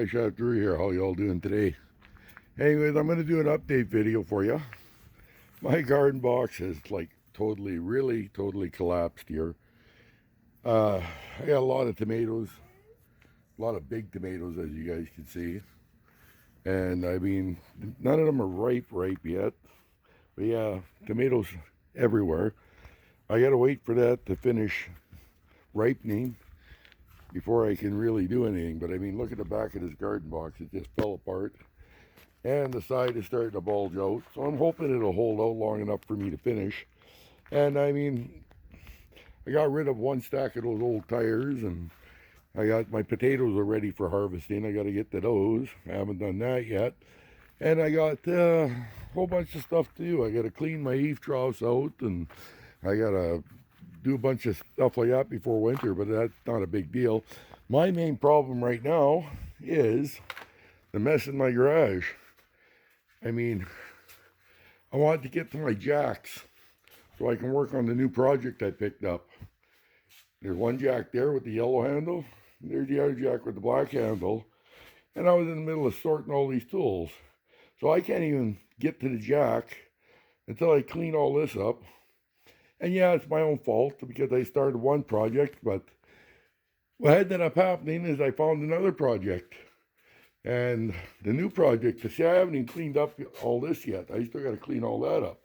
DRIVESHAFTDREW here. How y'all doing today? Anyways, I'm going to do an update video for you. My garden box has like totally collapsed here. I got a lot of tomatoes, a lot of big tomatoes as you guys can see. And I mean, none of them are ripe yet. But yeah, tomatoes everywhere. I got to wait for that to finish ripening before I can really do anything. But I mean, look at the back of this garden box. It just fell apart. And the side is starting to bulge out. So I'm hoping it'll hold out long enough for me to finish. And I mean, I got rid of one stack of those old tires, and I got my potatoes are ready for harvesting. I got to get to those. I haven't done that yet. And I got a whole bunch of stuff to do. I got to clean my eave troughs out, and I got to do a bunch of stuff like that before winter, but that's not a big deal. My main problem right now is the mess in my garage. I mean, I want to get to my jacks so I can work on the new project I picked up. There's one jack there with the yellow handle. There's the other jack with the black handle. And I was in the middle of sorting all these tools. So I can't even get to the jack until I clean all this up. And yeah, it's my own fault because I started one project, but what ended up happening is I found another project. And the new project, see, I haven't even cleaned up all this yet. I still got to clean all that up.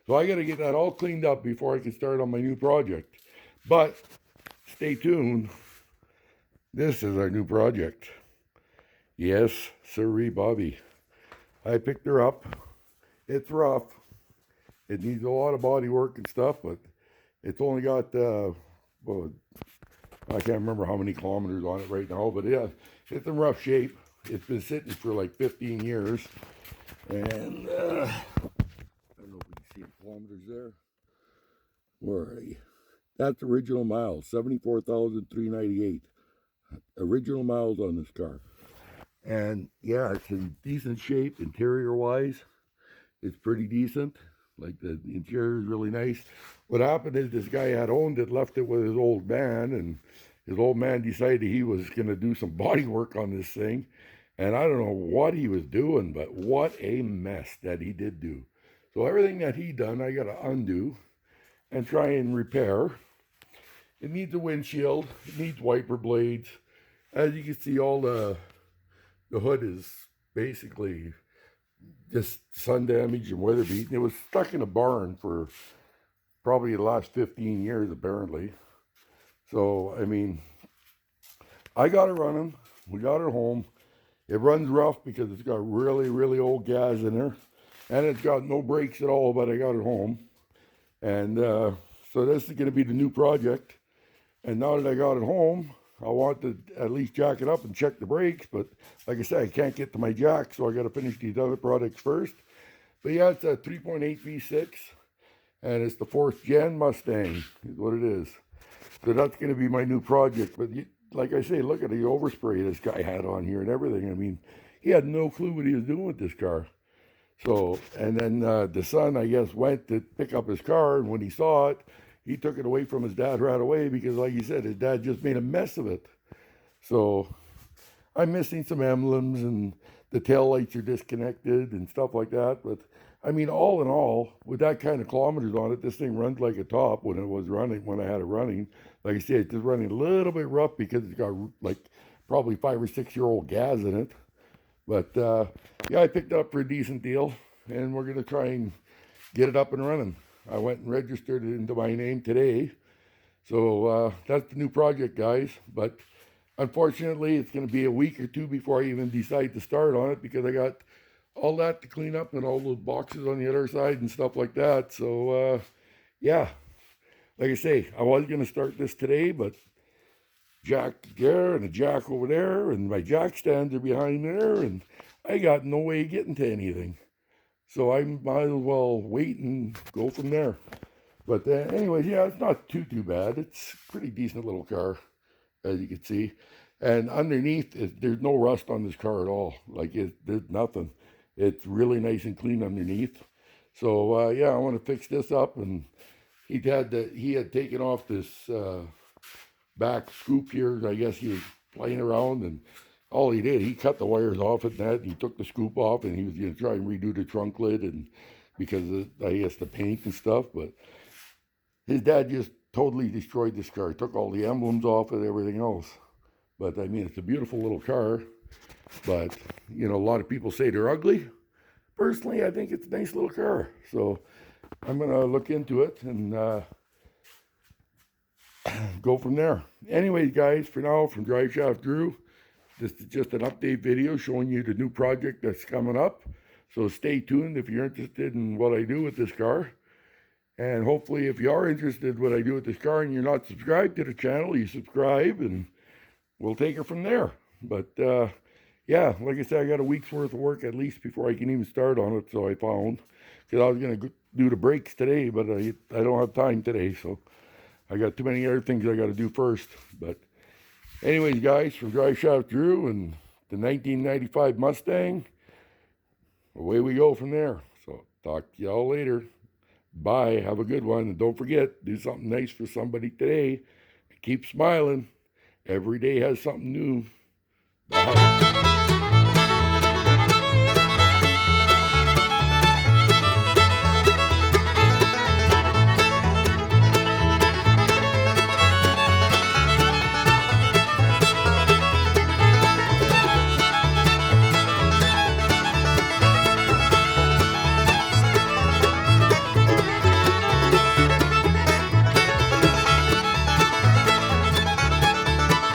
So I got to get that all cleaned up before I can start on my new project. But stay tuned. This is our new project. Yes, sirree, Bobby. I picked her up. It's rough. It needs a lot of body work and stuff, but it's only got, well, I can't remember how many kilometers on it right now, but yeah, it's in rough shape. It's been sitting for like 15 years, and I don't know if we can see the kilometers there. Where are they? That's original miles, 74,398. Original miles on this car. And yeah, it's in decent shape interior-wise. It's pretty decent. Like the interior is really nice. What happened is this guy had owned it, left it with his old man, and his old man decided he was going to do some body work on this thing. And I don't know what he was doing, but what a mess that he did do. So everything that he done, I got to undo and try and repair. It needs a windshield. It needs wiper blades. As you can see, all the hood is basically just sun damaged and weather beaten. It was stuck in a barn for probably the last 15 years, apparently. So, I mean, I got it running. We got it home. It runs rough because it's got really old gas in there. And it's got no brakes at all, but I got it home. And so this is going to be the new project. And now that I got it home, I want to at least jack it up and check the brakes. But like I said, I can't get to my jack, so I got to finish these other products first. But yeah, it's a 3.8 V6. And it's the 4th gen Mustang is what it is. So that's going to be my new project. But like I say, look at the overspray this guy had on here and everything. I mean, he had no clue what he was doing with this car. So, and then the son, I guess, went to pick up his car. And when he saw it, he took it away from his dad right away because, like he said, his dad just made a mess of it. So I'm missing some emblems and the tail lights are disconnected and stuff like that. But I mean, all in all, with that kind of kilometers on it, this thing runs like a top when it was running, when I had it running. Like I said, it's just running a little bit rough because it's got like probably 5 or 6 year old gas in it. But yeah, I picked it up for a decent deal, and we're going to try and get it up and running. I went and registered it into my name today. So that's the new project, guys. But unfortunately, it's going to be a week or two before I even decide to start on it because I got all that to clean up and all those boxes on the other side and stuff like that. So yeah, like I say, I was going to start this today, but jack there and a jack over there, and my jack stands are behind there, and I got no way of getting to anything. So I might as well wait and go from there. But anyways, yeah, it's not too bad. It's a pretty decent little car, as you can see. And underneath, there's no rust on this car at all. Like, there's nothing. It's really nice and clean underneath. So yeah, I want to fix this up. And he had taken off this back scoop here. I guess he was playing around, and all he did, he cut the wires off at that. He took the scoop off, and he was going to try and redo the trunk lid, and because of, I guess, the paint and stuff. But his dad just totally destroyed this car. Took all the emblems off and everything else. But I mean, it's a beautiful little car. But you know, a lot of people say they're ugly. Personally, I think it's a nice little car. So I'm gonna look into it and go from there. Anyways, guys, for now, from DriveShaft Drew, this is just an update video showing you the new project that's coming up. So stay tuned if you're interested in what I do with this car. And hopefully, if you are interested in what I do with this car and you're not subscribed to the channel, you subscribe and we'll take it from there. But yeah, like I said, I got a week's worth of work at least before I can even start on it. So I found, because I was going to do the brakes today, but I don't have time today. So I got too many other things I got to do first. But anyways, guys, from DriveShaft Drew and the 1995 Mustang, away we go from there. So talk to y'all later. Bye. Have a good one. And don't forget, do something nice for somebody today. Keep smiling. Every day has something new.